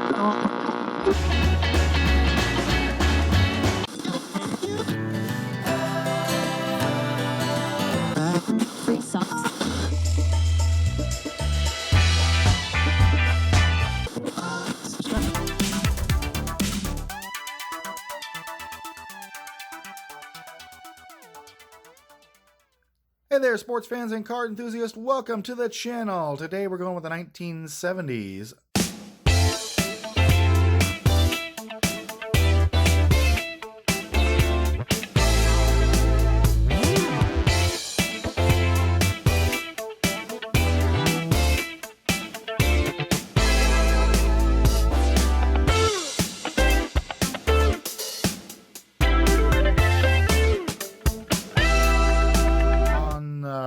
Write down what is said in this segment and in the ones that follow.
Free socks. Hey there, sports fans and card enthusiasts. Welcome to the channel. Today we're going with the 1970s.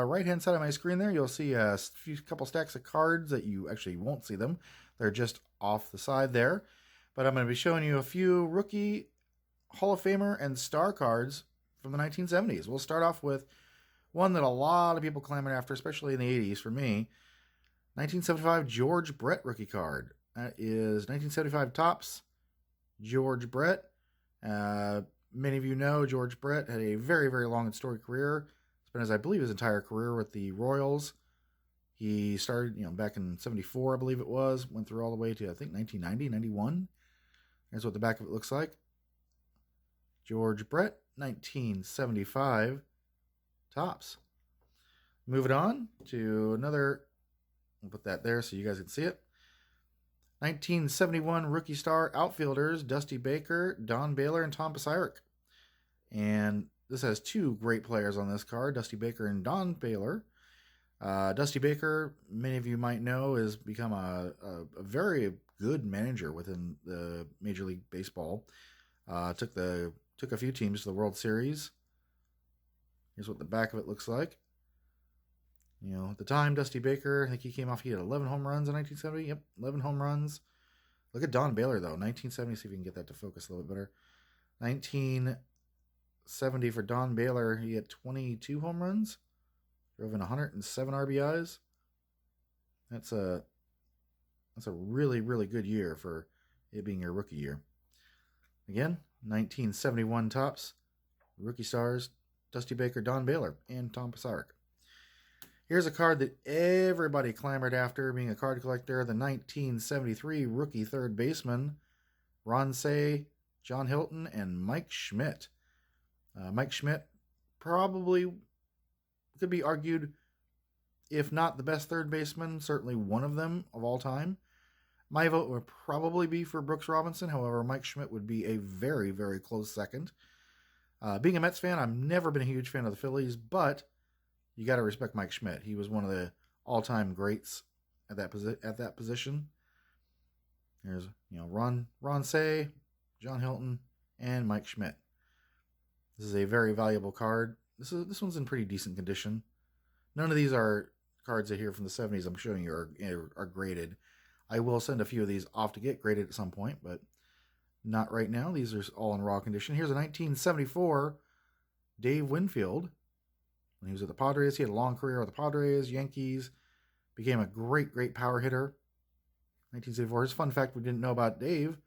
Right-hand side of my screen there, you'll see a couple stacks of cards that you actually won't see them. They're just off the side there. But I'm going to be showing you a few rookie, Hall of Famer, and star cards from the 1970s. We'll start off with one that a lot of people clamored after, especially in the 80s for me. 1975 George Brett rookie card. That is 1975 Topps George Brett. Many of you know George Brett had a very, very long and storied career. Spent I believe his entire career with the Royals. He started, back in 74, I believe it was. Went through all the way to, I think, 1990, 91. Here's what the back of it looks like. George Brett, 1975 Topps. Moving on to another, I'll put that there so you guys can see it. 1971 rookie star outfielders, Dusty Baker, Don Baylor, and Tom Paciorek. And this has two great players on this card, Dusty Baker and Don Baylor. Dusty Baker, many of you might know, has become a very good manager within the Major League Baseball. Took a few teams to the World Series. Here's what the back of it looks like. At the time, Dusty Baker, I think he had 11 home runs in 1970. Yep, 11 home runs. Look at Don Baylor, though, 1970. See if we can get that to focus a little bit better. 1970 for Don Baylor, he had 22 home runs, drove in 107 RBIs. That's a really, really good year for it being your rookie year. Again, 1971 Topps rookie stars, Dusty Baker, Don Baylor, and Tom Paciorek. Here's a card that everybody clamored after, being a card collector, the 1973 rookie third baseman, Ron Cey, John Hilton, and Mike Schmidt. Mike Schmidt probably could be argued, if not the best third baseman, certainly one of them of all time. My vote would probably be for Brooks Robinson. However, Mike Schmidt would be a very, very close second. Being a Mets fan, I've never been a huge fan of the Phillies, but you got to respect Mike Schmidt. He was one of the all-time greats at that position. There's Ron Cey, John Hilton, and Mike Schmidt. This is a very valuable card. This one's in pretty decent condition. None of these are cards that here from the 70s I'm showing you are graded. I will send a few of these off to get graded at some point, but not right now. These are all in raw condition. Here's a 1974 Dave Winfield. When he was at the Padres, he had a long career with the Padres, Yankees. Became a great, great power hitter. 1974. His fun fact we didn't know about Dave,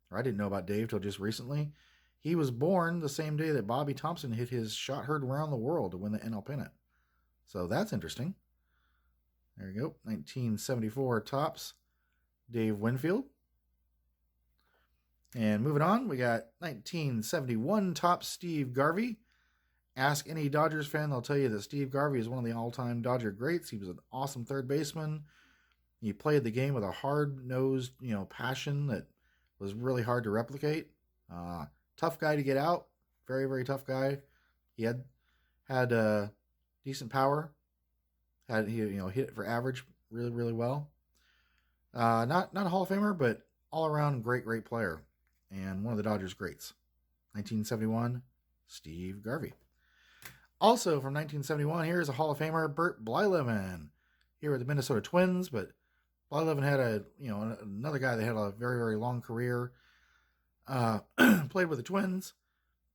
or I didn't know about Dave till just recently. He was born the same day that Bobby Thompson hit his shot heard around the world to win the NL pennant. So that's interesting. There you go. 1974 Topps Dave Winfield. And moving on, we got 1971 Topps Steve Garvey. Ask any Dodgers fan, they'll tell you that Steve Garvey is one of the all-time Dodger greats. He was an awesome third baseman. He played the game with a hard-nosed, passion that was really hard to replicate. Tough guy to get out. Very, very tough guy. He had decent power. Hit it for average really, really well. Not a Hall of Famer, but all-around great, great player. And one of the Dodgers greats. 1971, Steve Garvey. Also from 1971, here's a Hall of Famer, Bert Blyleven. Here with the Minnesota Twins, but Blyleven had another guy that had a very, very long career. Played with the Twins,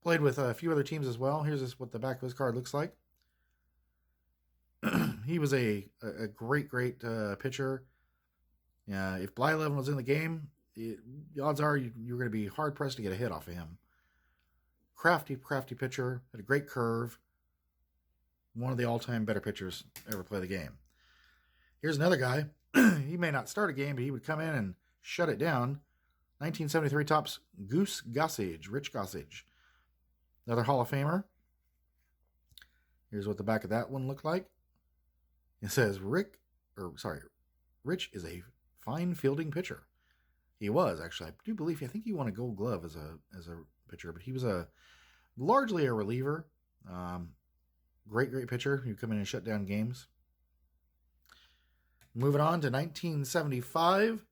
played with a few other teams as well. Here's what the back of his card looks like. He was a great, great pitcher. If Blyleven was in the game, the odds are you're going to be hard pressed to get a hit off of him. Crafty pitcher, had a great curve. One of the all-time better pitchers ever play the game. Here's another guy. He may not start a game, but he would come in and shut it down. 1973 Topps Gossage, Rich Gossage. Another Hall of Famer. Here's what the back of that one looked like. It says Rich is a fine fielding pitcher. He was, actually. I think he won a Gold Glove as a pitcher, but he was largely a reliever. Great pitcher. He would come in and shut down games. Moving on to 1975,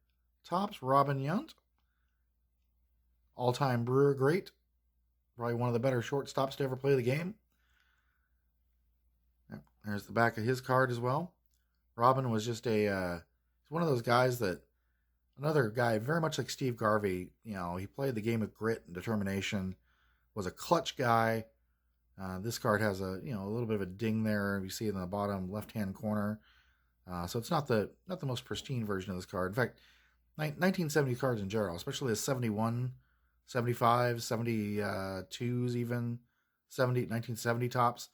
Topps Robin Yount. All-time Brewer great. Probably one of the better shortstops to ever play the game. There's the back of his card as well. Robin was just he's one of those guys that, another guy very much like Steve Garvey, he played the game with grit and determination, was a clutch guy. This card has a little bit of a ding there. You see it in the bottom left-hand corner. So it's not the most pristine version of this card. In fact, 1970 cards in general, especially the 71, 75, 72s even, 1970 Topps.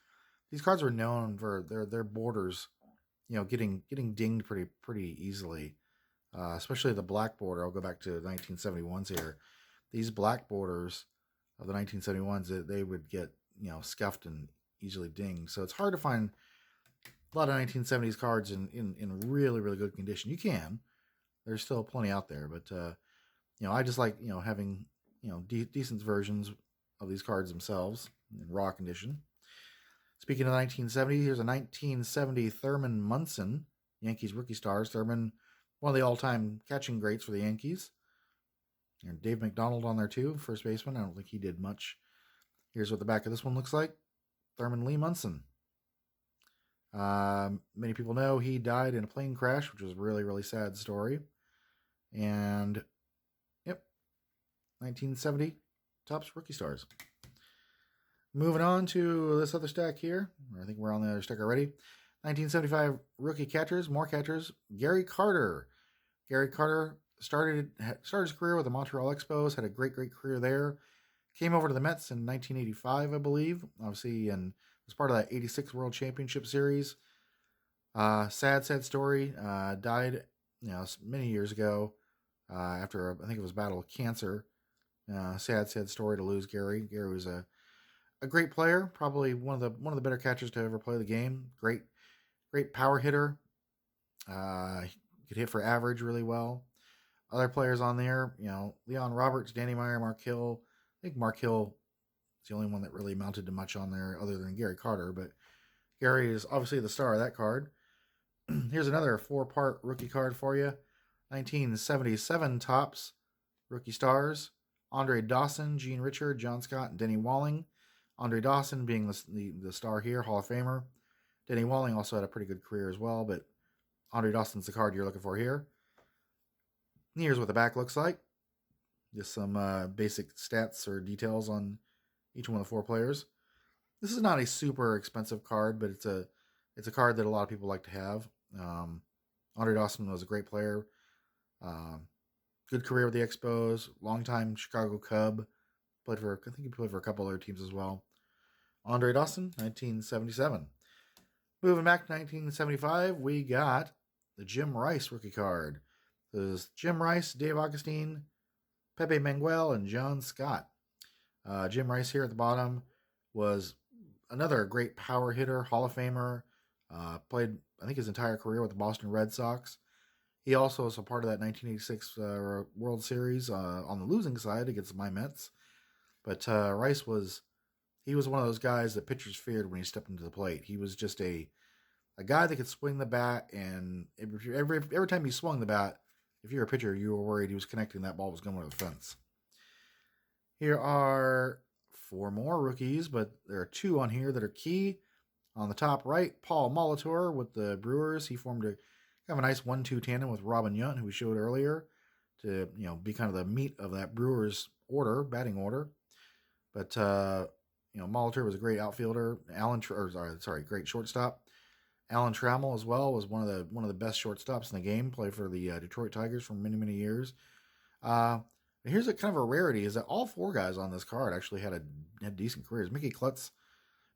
These cards were known for their borders, getting dinged pretty easily. Especially the black border. I'll go back to 1971s here. These black borders of the 1971s, they would get scuffed and easily dinged. So it's hard to find a lot of 1970s cards in really, really good condition. You can. There's still plenty out there, but I just like having decent versions of these cards themselves in raw condition. Speaking of 1970, here's a 1970 Thurman Munson, Yankees rookie stars. Thurman, one of the all-time catching greats for the Yankees. And Dave McDonald on there too, first baseman. I don't think he did much. Here's what the back of this one looks like. Thurman Lee Munson. Many people know he died in a plane crash, which was a really, really sad story. And, 1970 Topps rookie stars. Moving on to this other stack here. I think we're on the other stack already. 1975 rookie catchers, more catchers. Gary Carter. Gary Carter started his career with the Montreal Expos, had a great career there. Came over to the Mets in 1985, I believe. Obviously, and was part of that 86 World Championship Series. Sad story. Died, many years ago after, I think it was a battle with cancer. Sad story to lose Gary. Gary was a great player, probably one of the better catchers to ever play the game. Great power hitter. Could hit for average really well. Other players on there, Leon Roberts, Danny Meyer, Mark Hill. I think Mark Hill is the only one that really amounted to much on there other than Gary Carter, but Gary is obviously the star of that card. Here's another 4-part rookie card for you. 1977 Topps rookie stars. Andre Dawson, Gene Richard, John Scott, and Denny Walling. Andre Dawson being the star here, Hall of Famer. Denny Walling also had a pretty good career as well, but Andre Dawson's the card you're looking for here. Here's what the back looks like. Just some basic stats or details on each one of the 4 players. This is not a super expensive card, but it's a card that a lot of people like to have. Andre Dawson was a great player. Good career with the Expos. Longtime Chicago Cub. I think he played for a couple other teams as well. Andre Dawson, 1977. Moving back to 1975, we got the Jim Rice rookie card. There's Jim Rice, Dave Augustine, Pepe Manguel, and John Scott. Jim Rice here at the bottom was another great power hitter, Hall of Famer. Played, I think, his entire career with the Boston Red Sox. He also was a part of that 1986 World Series on the losing side against my Mets. But Rice was one of those guys that pitchers feared when he stepped into the plate. He was just a guy that could swing the bat, and every time he swung the bat, if you were a pitcher, you were worried he was connecting, that ball was going over the fence. Here are 4 more rookies, but there are 2 on here that are key. On the top right, Paul Molitor with the Brewers. He formed a kind of a nice 1-2 tandem with Robin Yount, who we showed earlier, to be kind of the meat of that Brewers batting order. But Molitor was a great outfielder. Great shortstop. Alan Trammell as well was one of the best shortstops in the game. Played for the Detroit Tigers for many years. Here's a kind of a rarity: is that all 4 guys on this card actually had decent careers. Mickey Klutz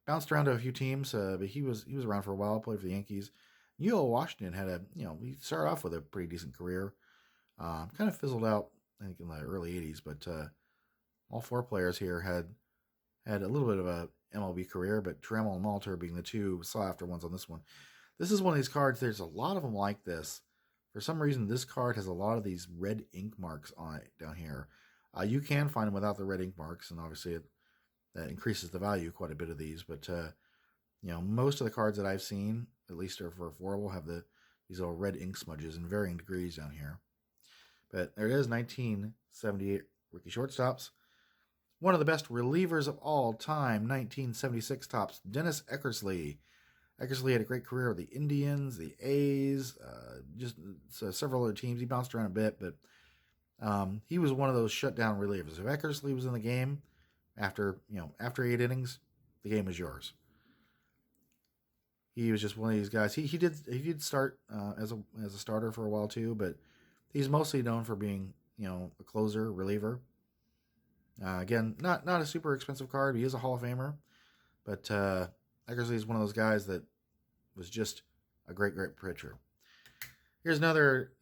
bounced around to a few teams, but he was around for a while. Played for the Yankees. Yu Washington had he started off with a pretty decent career. Kind of fizzled out, I think, in the early '80s. But all 4 players here had a little bit of a MLB career. But Trammell and Molitor being the 2 sought after ones on this one. This is one of these cards. There's a lot of them like this. For some reason, this card has a lot of these red ink marks on it down here. You can find them without the red ink marks, and obviously that increases the value quite a bit of these. But most of the cards that I've seen, at least for affordable, have these little red ink smudges in varying degrees down here. But there it is, 1978 rookie shortstops. One of the best relievers of all time, 1976 tops, Dennis Eckersley. Eckersley had a great career with the Indians, the A's, several other teams. He bounced around a bit, but he was one of those shutdown relievers. If Eckersley was in the game after 8 innings, the game was yours. He was just one of these guys. He did start as a starter for a while too, but he's mostly known for being a closer, reliever. Again, not a super expensive card. He is a Hall of Famer, but Eckersley is one of those guys that was just a great pitcher. Here's another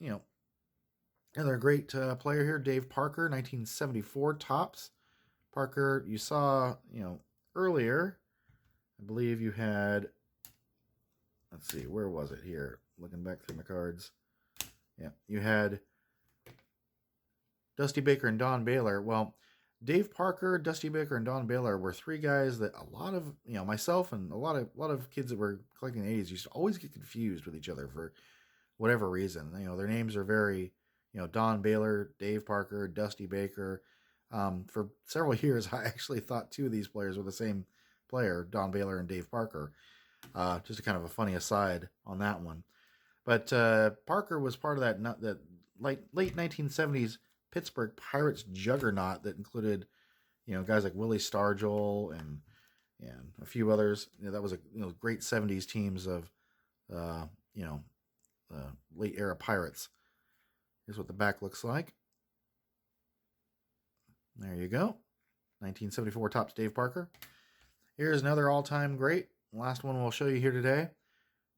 great player here, Dave Parker, 1974 tops. Parker, you saw earlier. I believe you had. Let's see, where was it here? Looking back through my cards. Yeah, you had Dusty Baker and Don Baylor. Well, Dave Parker, Dusty Baker, and Don Baylor were 3 guys that a lot of, myself and a lot of kids that were collecting the 80s used to always get confused with each other for whatever reason. Their names are very, Don Baylor, Dave Parker, Dusty Baker. For several years, I actually thought 2 of these players were the same player, Don Baylor and Dave Parker. Just a kind of a funny aside on that one. But Parker was part of that late 1970s Pittsburgh Pirates juggernaut that included, guys like Willie Stargell and a few others. That was a great 70s teams of, late era Pirates. Here's what the back looks like. There you go. 1974 tops Dave Parker. Here's another all-time great. Last one we'll show you here today.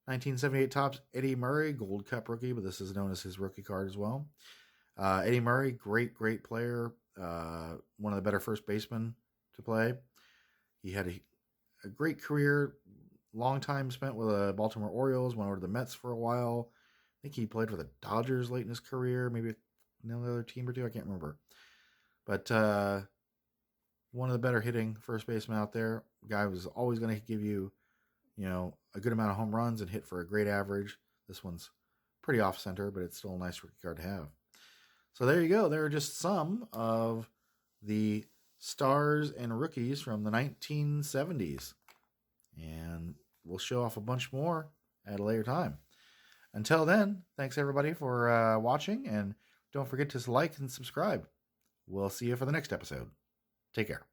1978 tops Eddie Murray, Gold Cup rookie, but this is known as his rookie card as well. Eddie Murray, great player. One of the better first basemen to play. He had a great career. Long time spent with the Baltimore Orioles. Went over to the Mets for a while. I think he played for the Dodgers late in his career. Maybe another team or 2. I can't remember. But one of the better hitting first basemen out there. Guy was always going to give you, a good amount of home runs and hit for a great average. This one's pretty off center, but it's still a nice rookie card to have. So there you go. There are just some of the stars and rookies from the 1970s. And we'll show off a bunch more at a later time. Until then, thanks everybody for watching. And don't forget to like and subscribe. We'll see you for the next episode. Take care.